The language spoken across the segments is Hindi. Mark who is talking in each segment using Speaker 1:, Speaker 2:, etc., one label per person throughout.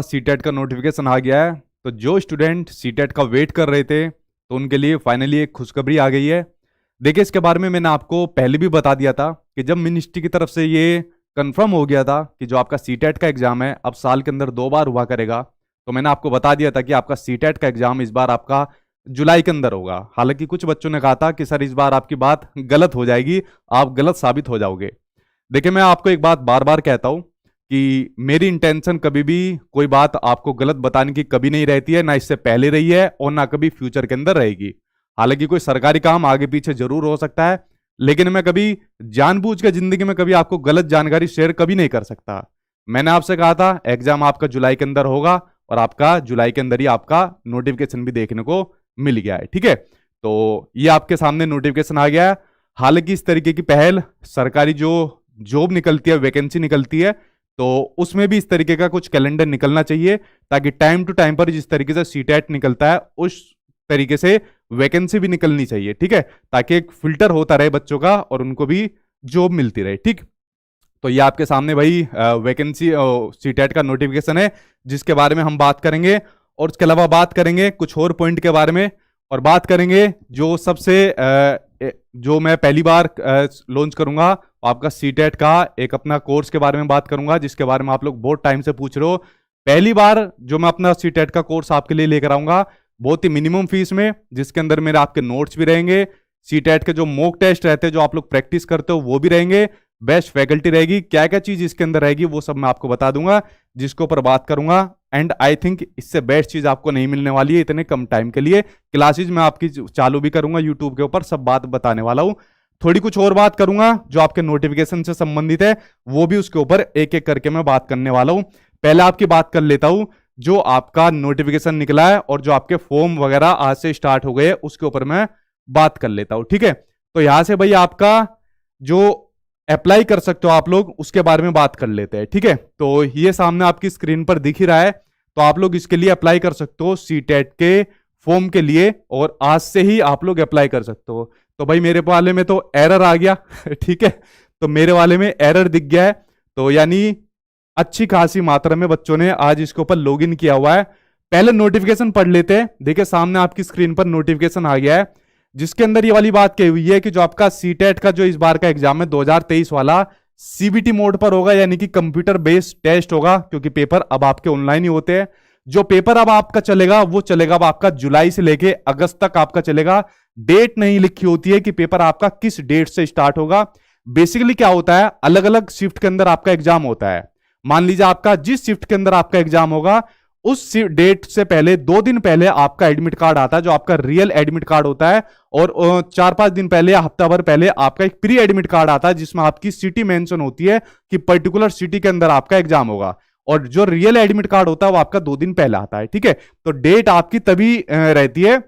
Speaker 1: सीटेट का नोटिफिकेशन आ गया है। तो जो स्टूडेंट सीटेट का वेट कर रहे थे तो उनके लिए फाइनली एक खुशखबरी आ गई है। देखिए, इसके बारे में मैंने आपको पहले भी बता दिया था कि जब मिनिस्ट्री की तरफ से ये कंफर्म हो गया था कि जो आपका सीटेट का एग्जाम है अब साल के अंदर 2 बार हुआ करेगा, तो मैंने आपको बता दिया था कि आपका सीटेट का एग्जाम इस बार आपका जुलाई के अंदर होगा। हालांकि कुछ बच्चों ने कहा था कि सर इस बार आपकी बात गलत हो जाएगी, आप गलत साबित हो जाओगे। देखिए, मैं आपको एक बात बार बार कहता हूं कि मेरी इंटेंशन कभी भी कोई बात आपको गलत बताने की कभी नहीं रहती है, ना इससे पहले रही है और ना कभी फ्यूचर के अंदर रहेगी। हालांकि कोई सरकारी काम आगे पीछे जरूर हो सकता है, लेकिन मैं कभी जानबूझ के जिंदगी में कभी आपको गलत जानकारी शेयर कभी नहीं कर सकता। मैंने आपसे कहा था एग्जाम आपका जुलाई के अंदर होगा और आपका जुलाई के अंदर ही आपका नोटिफिकेशन भी देखने को मिल गया है। ठीक है, तो ये आपके सामने नोटिफिकेशन आ गया है। हालांकि इस तरीके की पहल सरकारी जो जॉब निकलती है, वैकेंसी निकलती है, तो उसमें भी इस तरीके का कुछ कैलेंडर निकलना चाहिए ताकि टाइम टू टाइम पर जिस तरीके से सीटेट निकलता है उस तरीके से वैकेंसी भी निकलनी चाहिए। ठीक है, ताकि एक फिल्टर होता रहे बच्चों का और उनको भी जॉब मिलती रहे। ठीक, तो ये आपके सामने भाई वैकेंसी सीटेट का नोटिफिकेशन है जिसके बारे में हम बात करेंगे, और उसके अलावा बात करेंगे कुछ और पॉइंट के बारे में, और बात करेंगे जो सबसे जो मैं पहली बार लॉन्च करूंगा आपका सीटेट का एक अपना कोर्स के बारे में बात करूंगा, जिसके बारे में आप लोग बहुत टाइम से पूछ रहे हो। पहली बार जो मैं अपना सीटेट का कोर्स आपके लिए लेकर आऊंगा बहुत ही मिनिमम फीस में, जिसके अंदर मेरे आपके नोट्स भी रहेंगे, सीटेट के जो मॉक टेस्ट रहते हैं जो आप लोग प्रैक्टिस करते हो वो भी रहेंगे, बेस्ट फैकल्टी रहेगी, क्या क्या चीज इसके अंदर रहेगी वो सब मैं आपको बता दूंगा, जिसके ऊपर बात करूंगा। एंड आई थिंक इससे बेस्ट चीज आपको नहीं मिलने वाली है इतने कम टाइम के लिए। क्लासेज मैं आपकी चालू भी करूंगा यूट्यूब के ऊपर, सब बात बताने वाला हूं। थोड़ी कुछ और बात करूंगा जो आपके नोटिफिकेशन से संबंधित है, वो भी उसके ऊपर एक एक करके मैं बात करने वाला हूं। पहले आपकी बात कर लेता हूं जो आपका नोटिफिकेशन निकला है और जो आपके फॉर्म वगैरह आज से स्टार्ट हो गए उसके ऊपर मैं बात कर लेता हूं। ठीक है, तो यहां से भाई आपका जो अप्लाई कर सकते हो आप लोग उसके बारे में बात कर लेते हैं। ठीक है, तो ये सामने आपकी स्क्रीन पर दिख ही रहा है, तो आप लोग इसके लिए अप्लाई कर सकते हो सीटेट के फॉर्म के लिए, और आज से ही आप लोग अप्लाई कर सकते हो। तो भाई मेरे वाले में तो एरर आ गया ठीक है, तो मेरे वाले में एरर दिख गया है, तो यानी अच्छी खासी मात्रा में बच्चों ने आज इसके ऊपर लॉगिन किया हुआ है। पहले नोटिफिकेशन पढ़ लेते हैं। देखिए, सामने आपकी स्क्रीन पर नोटिफिकेशन आ गया है जिसके अंदर ये वाली बात कही हुई है कि जो आपका सीटेट का जो इस बार का एग्जाम है 2023 वाला सीबीटी मोड पर होगा, यानी कि कंप्यूटर बेस्ड टेस्ट होगा, क्योंकि पेपर अब आपके ऑनलाइन ही होते हैं। जो पेपर अब आपका चलेगा वो चलेगा अब आपका जुलाई से लेके अगस्त तक आपका चलेगा। डेट नहीं लिखी होती है कि पेपर आपका किस डेट से स्टार्ट होगा। बेसिकली क्या होता है, अलग अलग शिफ्ट के अंदर आपका एग्जाम होता है। मान लीजिए आपका जिस शिफ्ट के अंदर आपका एग्जाम होगा उस डेट से पहले 2 दिन पहले आपका एडमिट कार्ड आता है, जो आपका रियल एडमिट कार्ड होता है, और 4-5 दिन पहले या हफ्ता भर पहले आपका एक प्री एडमिट कार्ड आता है जिसमें आपकी सिटी मेंशन होती है कि पर्टिकुलर सिटी के अंदर आपका एग्जाम होगा, और जो रियल एडमिट कार्ड होता है वो आपका 2 दिन पहले आता है। ठीक है, तो डेट आपकी तभी रहती है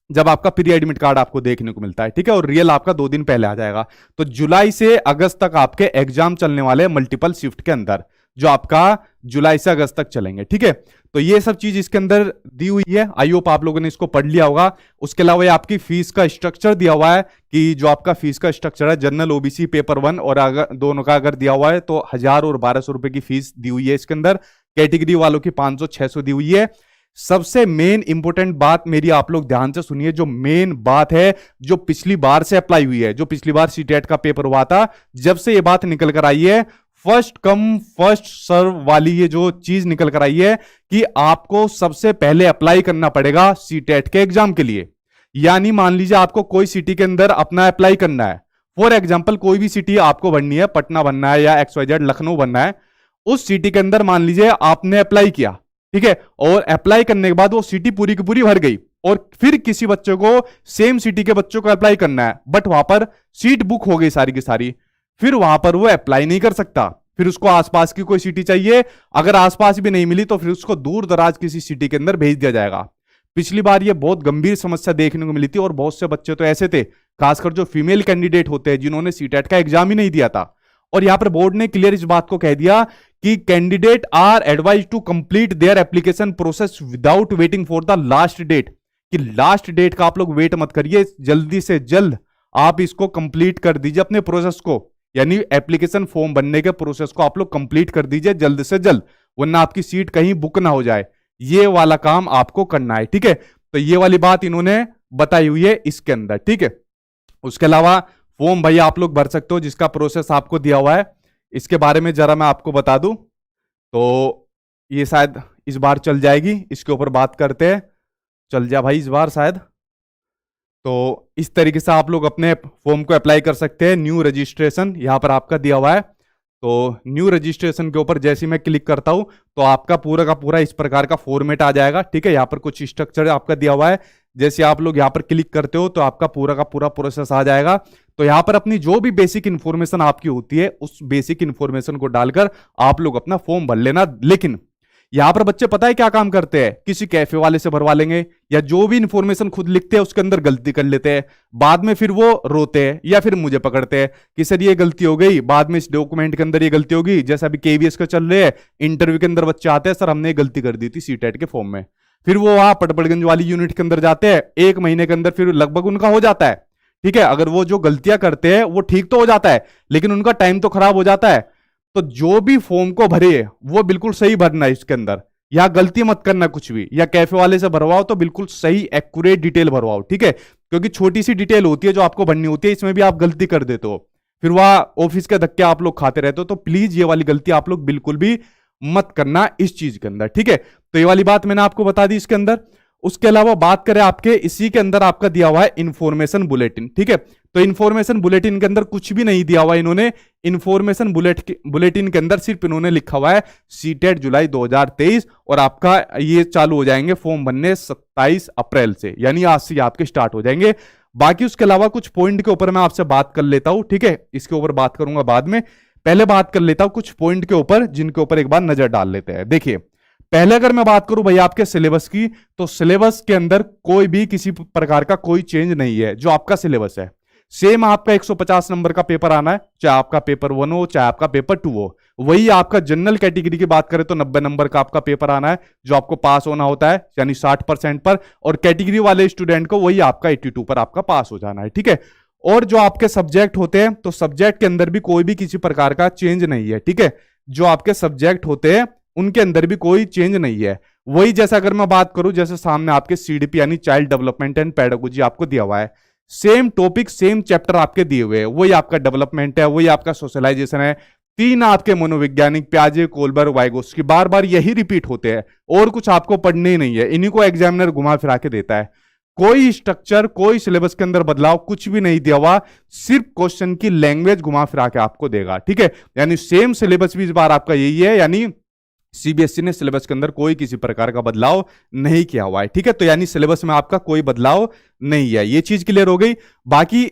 Speaker 1: जब आपका प्री एडमिट कार्ड आपको देखने को मिलता है। ठीक है, और रियल आपका 2 दिन पहले आ जाएगा। तो जुलाई से अगस्त तक आपके एग्जाम चलने वाले मल्टीपल शिफ्ट के अंदर, जो आपका जुलाई से अगस्त तक चलेंगे। ठीक है, तो ये सब चीज इसके अंदर दी हुई है। आई होप आप लोगों ने इसको पढ़ लिया होगा। उसके अलावा ये आपकी फीस का स्ट्रक्चर दिया हुआ है कि जो आपका फीस का स्ट्रक्चर है जनरल ओबीसी पेपर 1 और अगर दोनों का अगर दिया हुआ है तो 1000 और 1200 रुपए की फीस दी हुई है इसके अंदर। कैटेगरी वालों की 500-600 दी हुई है। सबसे मेन इंपोर्टेंट बात मेरी आप लोग ध्यान से सुनिए, जो मेन बात है जो पिछली बार से अप्लाई हुई है, जो पिछली बार सीटेट का पेपर हुआ था जब से ये बात निकल कर आई है, फर्स्ट कम फर्स्ट सर्व वाली ये जो चीज निकल कर आई है कि आपको सबसे पहले अप्लाई करना पड़ेगा सीटेट के एग्जाम के लिए। यानी मान लीजिए आपको कोई सिटी के अंदर अपना अप्लाई करना है, फॉर एग्जांपल कोई भी सिटी आपको बननी है, पटना बनना है या XYZ लखनऊ बनना है, उस सिटी के अंदर मान लीजिए आपने अप्लाई किया। ठीक है, और अप्लाई करने के बाद वो सिटी पूरी की पूरी भर गई, और फिर किसी बच्चे को सेम सिटी के बच्चों को अप्लाई करना है, बट वहां पर सीट बुक हो गई सारी की सारी, फिर वहां पर वो अप्लाई नहीं कर सकता। फिर उसको आसपास की कोई सिटी चाहिए, अगर आसपास भी नहीं मिली तो फिर उसको दूर दराज किसी सिटी के अंदर भेज दिया जाएगा। पिछली बार ये बहुत गंभीर समस्या देखने को मिली थी, और बहुत से बच्चे तो ऐसे थे, खासकर जो फीमेल कैंडिडेट होते हैं जिन्होंने सीटेट का एग्जाम ही नहीं दिया था। और यहां पर बोर्ड ने क्लियर इस बात को कह दिया कि candidate are advise to complete their application process without waiting for the last date, कि लास्ट डेट का आप लोग वेट मत करिए, जल्दी से जल्द आप इसको कंप्लीट कर दीजिए अपने प्रोसेस को, यानी एप्लीकेशन फॉर्म बनने के प्रोसेस को आप लोग कंप्लीट कर दीजिए जल्द से जल्द। वरना आपकी सीट कहीं बुक ना हो जाए। ये वाला काम आपको करना है, ठीक है। तो ये वाली बात इन्होंने बताई हुई है इसके अंदर, ठीक है। उसके अलावा फॉर्म भाई आप लोग भर सकते हो, जिसका प्रोसेस आपको दिया हुआ है। इसके बारे में जरा मैं आपको बता दूं तो ये शायद इस बार चल जाएगी, इसके ऊपर बात करते हैं। चल जा भाई इस बार शायद। तो इस तरीके से आप लोग अपने फॉर्म को अप्लाई कर सकते हैं। न्यू रजिस्ट्रेशन यहां पर आपका दिया हुआ है। तो न्यू रजिस्ट्रेशन के ऊपर जैसे ही मैं क्लिक करता हूं तो आपका पूरा का पूरा इस प्रकार का फॉर्मेट आ जाएगा, ठीक है। यहाँ पर कुछ स्ट्रक्चर आपका दिया हुआ है। जैसे आप लोग यहाँ पर क्लिक करते हो तो आपका पूरा का पूरा प्रोसेस आ जाएगा। तो यहाँ पर अपनी जो भी बेसिक इंफॉर्मेशन आपकी होती है उस बेसिक इंफॉर्मेशन को डालकर आप लोग अपना फॉर्म भर लेना। लेकिन यहां पर बच्चे पता है क्या काम करते हैं, किसी कैफे वाले से भरवा लेंगे या जो भी इंफॉर्मेशन खुद लिखते हैं उसके अंदर गलती कर लेते हैं, बाद में फिर वो रोते हैं या फिर मुझे पकड़ते हैं कि सर ये गलती हो गई, बाद में इस डॉक्यूमेंट के अंदर ये गलती होगी। जैसा अभी केवीएस का चल रहे हैं, इंटरव्यू के अंदर बच्चे आते हैं, सर हमने गलती कर दी थी सीटेट के फॉर्म में। फिर वो वहां पटपड़गंज वाली यूनिट के अंदर जाते हैं, 1 महीने के अंदर फिर लगभग उनका हो जाता है, ठीक है। अगर वो जो गलतियां करते हैं वो ठीक तो हो जाता है, लेकिन उनका टाइम तो खराब हो जाता है। तो जो भी फॉर्म को भरे वो बिल्कुल सही भरना है इसके अंदर, या गलती मत करना कुछ भी। या कैफे वाले से भरवाओ तो बिल्कुल सही एक्यूरेट डिटेल भरवाओ, ठीक है। क्योंकि छोटी सी डिटेल होती है जो आपको भरनी होती है, इसमें भी आप गलती कर देते हो, फिर वह ऑफिस के धक्के आप लोग खाते रहते हो। तो प्लीज ये वाली गलती आप लोग बिल्कुल भी मत करना इस चीज के अंदर, ठीक है। तो ये वाली बात मैंने आपको बता दी इसके अंदर। उसके अलावा बात करें आपके इसी के अंदर आपका दिया हुआ है इंफॉर्मेशन बुलेटिन, ठीक है। तो इंफॉर्मेशन बुलेटिन के अंदर कुछ भी नहीं दिया हुआ इन्होंने। इंफॉर्मेशन बुलेटिन के अंदर सिर्फ इन्होंने लिखा हुआ है सीटेट जुलाई 2023 और आपका ये चालू हो जाएंगे फॉर्म भरने 27 अप्रैल से, यानी आज से आपके स्टार्ट हो जाएंगे। बाकी उसके अलावा कुछ पॉइंट के ऊपर मैं आपसे बात कर लेता हूं, ठीक है। इसके ऊपर बात करूंगा बाद में, पहले बात कर लेता हूं कुछ पॉइंट के ऊपर जिनके ऊपर एक बार नजर डाल लेते हैं। देखिए पहले अगर मैं बात करूं भाई आपके सिलेबस की, तो सिलेबस के अंदर कोई भी किसी प्रकार का कोई चेंज नहीं है। जो आपका सिलेबस है सेम आपका 150 नंबर का पेपर आना है, चाहे आपका पेपर 1 हो चाहे आपका पेपर 2 हो। वही आपका जनरल कैटेगरी की बात करें तो 90 नंबर का आपका पेपर आना है जो आपको पास होना होता है, यानी 60% पर। और कैटेगरी वाले स्टूडेंट को वही आपका 82 पर आपका पास हो जाना है, ठीक है। और जो आपके सब्जेक्ट होते हैं तो सब्जेक्ट के अंदर भी कोई भी किसी प्रकार का चेंज नहीं है, ठीक है। जो आपके सब्जेक्ट होते हैं उनके अंदर भी कोई चेंज नहीं है। वही जैसा अगर मैं बात करूं, जैसे सामने आपके सीडीपी यानी चाइल्ड डेवलपमेंट एंड पेडागोजी आपको दिया हुआ है, सेम टॉपिक सेम चैप्टर आपके दिए हुए हैं। वही आपका डेवलपमेंट है, वही आपका सोशलाइजेशन है, 3 आपके मनोवैज्ञानिक प्याजे कोलबर वाइगोस्की बार बार यही रिपीट होते हैं और कुछ आपको पढ़ने ही नहीं है। इन्हीं को एग्जामिनर घुमा फिरा के देता है। कोई स्ट्रक्चर कोई सिलेबस के अंदर बदलाव कुछ भी नहीं दिया हुआ, सिर्फ क्वेश्चन की लैंग्वेज घुमा फिरा के आपको देगा, ठीक है। यानी सेम सिलेबस भी इस बार आपका यही है, यानी सीबीएसई ने सिलेबस के अंदर कोई किसी प्रकार का बदलाव नहीं किया हुआ है, ठीक है। तो यानी सिलेबस में आपका कोई बदलाव नहीं है, ये चीज क्लियर हो गई। बाकी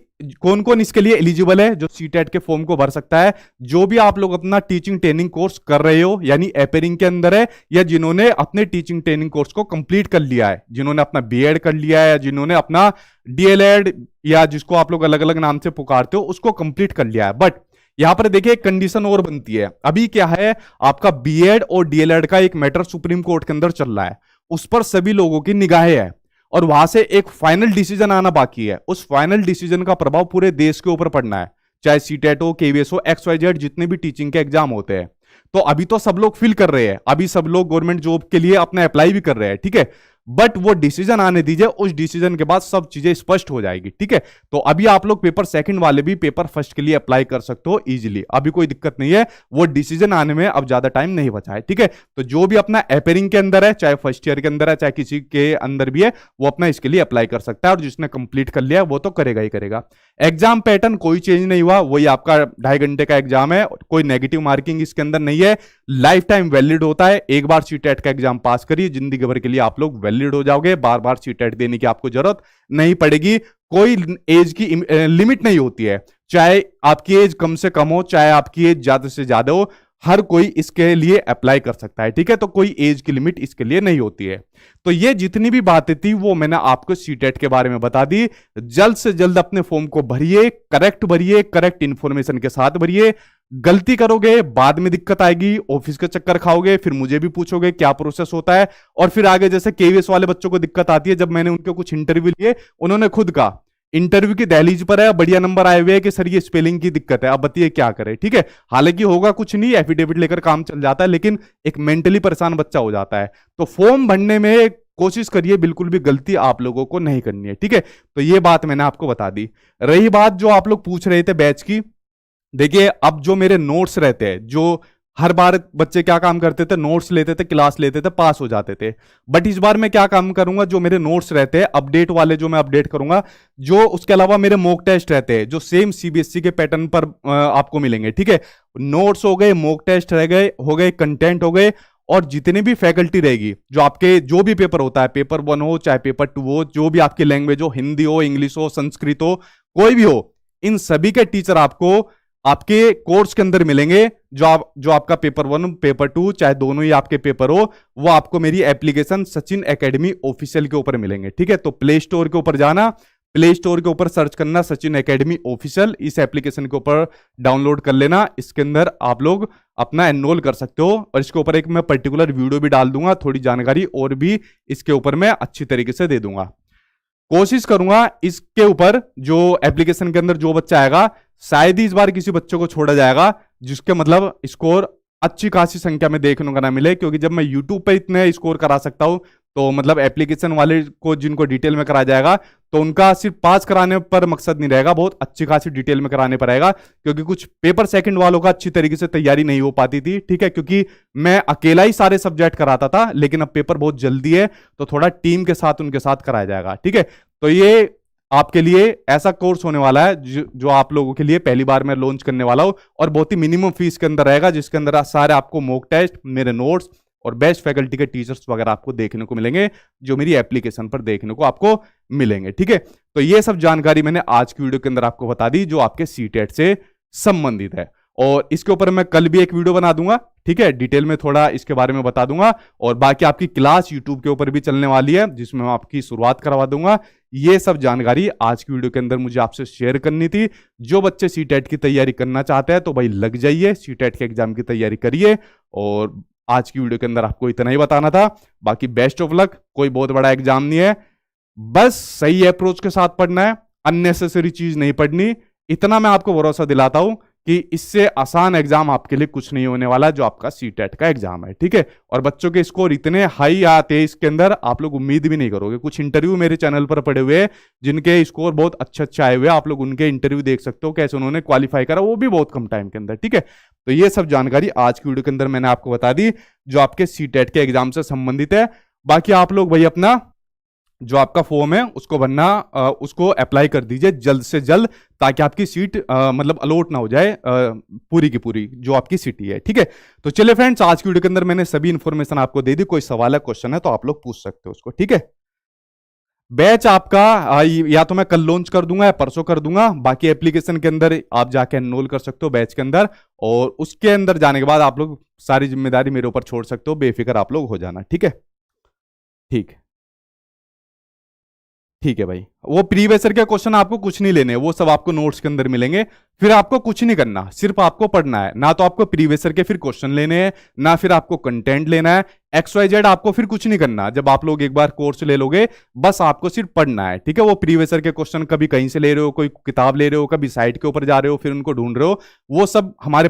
Speaker 1: कौन कौन इसके लिए एलिजिबल है जो सीटेट के फॉर्म को भर सकता है, जो भी आप लोग अपना टीचिंग ट्रेनिंग कोर्स कर रहे हो, यानी एपेरिंग के अंदर है, या जिन्होंने अपने टीचिंग ट्रेनिंग कोर्स को कंप्लीट कर लिया है, जिन्होंने अपना बीएड कर लिया है, या जिन्होंने अपना डीएलएड या जिसको आप लोग अलग अलग नाम से पुकारते हो उसको कंप्लीट कर लिया है। बट यहां पर देखिए एक कंडीशन और बनती है। अभी क्या है, आपका बीएड और डीएलएड का एक मैटर सुप्रीम कोर्ट के अंदर चल रहा है, उस पर सभी लोगों की निगाहें है और वहां से एक फाइनल डिसीजन आना बाकी है। उस फाइनल डिसीजन का प्रभाव पूरे देश के ऊपर पड़ना है, चाहे सीटेट हो, केवीएस हो, XYZ जितने भी टीचिंग के एग्जाम होते हैं। तो अभी तो सब लोग फिल कर रहे हैं, अभी सब लोग गवर्नमेंट जॉब के लिए अपना अप्लाई भी कर रहे हैं, ठीक है। बट वो डिसीजन आने दीजिए, उस डिसीजन के बाद सब चीजें स्पष्ट हो जाएगी, ठीक है। तो अभी आप लोग पेपर सेकंड वाले भी पेपर फर्स्ट के लिए अप्लाई कर सकते हो इजीली, अभी कोई दिक्कत नहीं है। वो डिसीजन आने में अब ज्यादा टाइम नहीं बचा है, ठीक है। तो जो भी अपना एपेरिंग के अंदर है, चाहे फर्स्ट ईयर के अंदर है चाहे किसी के अंदर भी है, वो अपना इसके लिए अप्लाई कर सकता है। और जिसने कंप्लीट कर लिया वो तो करेगा ही करेगा। एग्जाम पैटर्न कोई चेंज नहीं हुआ, वही आपका 2.5 घंटे का एग्जाम है, कोई नेगेटिव मार्किंग इसके अंदर नहीं है, लाइफ टाइम वैलिड होता है। एक बार सीटेट का एग्जाम पास करिए, जिंदगी भर के लिए आप लोग वैलिड हो जाओगे, बार बार सीटेट देने की आपको जरूरत नहीं पड़ेगी। कोई एज की लिमिट नहीं होती है, चाहे आपकी एज कम से कम हो चाहे आपकी एज ज्यादा से ज्यादा हो, हर कोई इसके लिए अप्लाई कर सकता है, ठीक है। तो कोई एज की लिमिट इसके लिए नहीं होती है। तो ये जितनी भी बातें थी वो मैंने आपको सीटेट के बारे में बता दी। जल्द से जल्द अपने फॉर्म को भरिए, करेक्ट इंफॉर्मेशन के साथ भरिए। गलती करोगे बाद में दिक्कत आएगी, ऑफिस के चक्कर खाओगे, फिर मुझे भी पूछोगे क्या प्रोसेस होता है। और फिर आगे जैसे केवीएस वाले बच्चों को दिक्कत आती है, जब मैंने उनके कुछ इंटरव्यू लिए उन्होंने खुद कहा इंटरव्यू की दहलीज पर है, बढ़िया नंबर आए हुए हैं कि सर ये स्पेलिंग की दिक्कत है, अब बताइए क्या करें। ठीक है, हालांकि होगा कुछ नहीं, एफिडेविट लेकर काम चल जाता है, लेकिन एक मेंटली परेशान बच्चा हो जाता है। तो फॉर्म भरने में कोशिश करिए, बिल्कुल भी गलती आप लोगों को नहीं करनी है। ठीक है, तो ये बात मैंने आपको बता दी। रही बात जो आप लोग पूछ रहे थे बैच की, देखिए अब जो मेरे नोट्स रहते हैं, जो हर बार बच्चे क्या काम करते थे, नोट्स लेते थे, क्लास लेते थे, पास हो जाते थे। बट इस बार मैं क्या काम करूंगा, जो मेरे नोट्स रहते हैं अपडेट वाले, जो मैं अपडेट करूंगा, जो उसके अलावा मेरे मॉक टेस्ट रहते हैं, जो सेम सीबीएसई के पैटर्न पर आपको मिलेंगे। ठीक है, नोट्स हो गए, मॉक टेस्ट रह गए, हो गए कंटेंट हो गए, और जितनी भी फैकल्टी रहेगी, जो आपके जो भी पेपर होता है, पेपर 1 हो चाहे पेपर 2 हो, जो भी आपकी लैंग्वेज हो, हिंदी हो, इंग्लिश हो, संस्कृत हो, कोई भी हो, इन सभी के टीचर आपको आपके कोर्स के अंदर मिलेंगे। जो आपका पेपर 1 पेपर 2 चाहे दोनों ही आपके पेपर हो, वो आपको मेरी एप्लीकेशन सचिन एकेडमी ऑफिशियल के ऊपर मिलेंगे। ठीक है, तो प्ले स्टोर के ऊपर जाना, प्ले स्टोर के ऊपर सर्च करना सचिन एकेडमी ऑफिशियल, इस एप्लीकेशन के ऊपर डाउनलोड कर लेना। इसके अंदर आप लोग अपना एनरोल कर सकते हो, और इसके ऊपर एक मैं पर्टिकुलर वीडियो भी डाल दूंगा, थोड़ी जानकारी और भी इसके ऊपर मैं अच्छी तरीके से दे दूंगा। कोशिश करूंगा इसके ऊपर जो एप्लीकेशन के अंदर जो बच्चा आएगा, शायद ही इस बार किसी बच्चे को छोड़ा जाएगा जिसके मतलब स्कोर अच्छी खासी संख्या में देखने को ना मिले, क्योंकि जब मैं यूट्यूब पे इतने स्कोर करा सकता हूं, तो मतलब एप्लीकेशन वाले को जिनको डिटेल में करा जाएगा, तो उनका सिर्फ पास कराने पर मकसद नहीं रहेगा, बहुत अच्छी खासी डिटेल में कराने पर आएगा। क्योंकि कुछ पेपर सेकंड वालों का अच्छी तरीके से तैयारी नहीं हो पाती थी। ठीक है, क्योंकि मैं अकेला ही सारे सब्जेक्ट कराता था, लेकिन अब पेपर बहुत जल्दी है, तो थोड़ा टीम के साथ उनके साथ कराया जाएगा। ठीक है, तो ये आपके लिए ऐसा कोर्स होने वाला है जो आप लोगों के लिए पहली बार मैं लॉन्च करने वाला हूं, और बहुत ही मिनिमम फीस के अंदर रहेगा, जिसके अंदर सारे आपको मॉक टेस्ट, मेरे नोट्स और बेस्ट फैकल्टी के टीचर्स वगैरह आपको देखने को मिलेंगे, जो मेरी एप्लीकेशन पर देखने को आपको मिलेंगे। ठीक है, तो ये सब जानकारी मैंने आज की वीडियो के अंदर आपको बता दी, जो आपके सीटेट से संबंधित है, और इसके ऊपर मैं कल भी एक वीडियो बना दूंगा। ठीक है, डिटेल में थोड़ा इसके बारे में बता दूंगा, और बाकी आपकी क्लास यूट्यूब के ऊपर भी चलने वाली है, जिसमें मैं आपकी शुरुआत करवा दूंगा। ये सब जानकारी आज की वीडियो के अंदर मुझे आपसे शेयर करनी थी। जो बच्चे सीटेट की तैयारी करना चाहते हैं, तो भाई लग जाइए, सीटेट के एग्जाम की तैयारी करिए। और आज की वीडियो के अंदर आपको इतना ही बताना था, बाकी बेस्ट ऑफ लक। कोई बहुत बड़ा एग्जाम नहीं है, बस सही अप्रोच के साथ पढ़ना है, अननेसेसरी चीज नहीं पढ़नी। इतना मैं आपको भरोसा दिलाता हूं कि इससे आसान एग्जाम आपके लिए कुछ नहीं होने वाला, जो आपका सीटेट का एग्जाम है। ठीक है, और बच्चों के स्कोर इतने हाई आते हैं इसके अंदर, आप लोग उम्मीद भी नहीं करोगे। कुछ इंटरव्यू मेरे चैनल पर पड़े हुए हैं, जिनके स्कोर बहुत अच्छे अच्छे आए हुए हैं, आप लोग उनके इंटरव्यू देख सकते हो, कैसे उन्होंने क्वालिफाई करा, वो भी बहुत कम टाइम के अंदर। ठीक है, तो ये सब जानकारी आज की वीडियो के अंदर मैंने आपको बता दी, जो आपके सीटेट के एग्जाम से संबंधित है। बाकी आप लोग भाई अपना जो आपका फॉर्म है उसको भरना, उसको अप्लाई कर दीजिए जल्द से जल्द, ताकि आपकी सीट मतलब अलॉट ना हो जाए पूरी की पूरी जो आपकी सिटी है। ठीक है, तो चलिए फ्रेंड्स, आज की वीडियो के अंदर मैंने सभी इंफॉर्मेशन आपको दे दी। कोई सवाल है, क्वेश्चन है, तो आप लोग पूछ सकते हो उसको। ठीक है, बैच आपका या तो मैं कल लॉन्च कर दूंगा या परसों कर दूंगा। बाकी एप्लीकेशन के अंदर आप जाके एनरोल कर सकते हो बैच के अंदर, और उसके अंदर जाने के बाद आप लोग सारी जिम्मेदारी मेरे ऊपर छोड़ सकते हो, बेफिक्र आप लोग हो जाना। ठीक है, ठीक ठीक है भाई। वो प्रीवियसर के क्वेश्चन आपको कुछ नहीं लेने, वो सब आपको नोट्स के अंदर मिलेंगे। फिर आपको कुछ नहीं करना, सिर्फ आपको पढ़ना है। ना तो आपको प्रीवियसर के फिर क्वेश्चन लेने हैं, ना फिर आपको कंटेंट लेना है, XYZ आपको फिर कुछ नहीं करना। जब आप लोग एक बार कोर्स ले लोगे, बस आपको सिर्फ पढ़ना है। ठीक है, वो प्रीवियसर के क्वेश्चन कभी कहीं से ले रहे हो, कोई किताब ले रहे हो, कभी साइट के ऊपर जा रहे हो, फिर उनको ढूंढ रहे हो, वो सब हमारे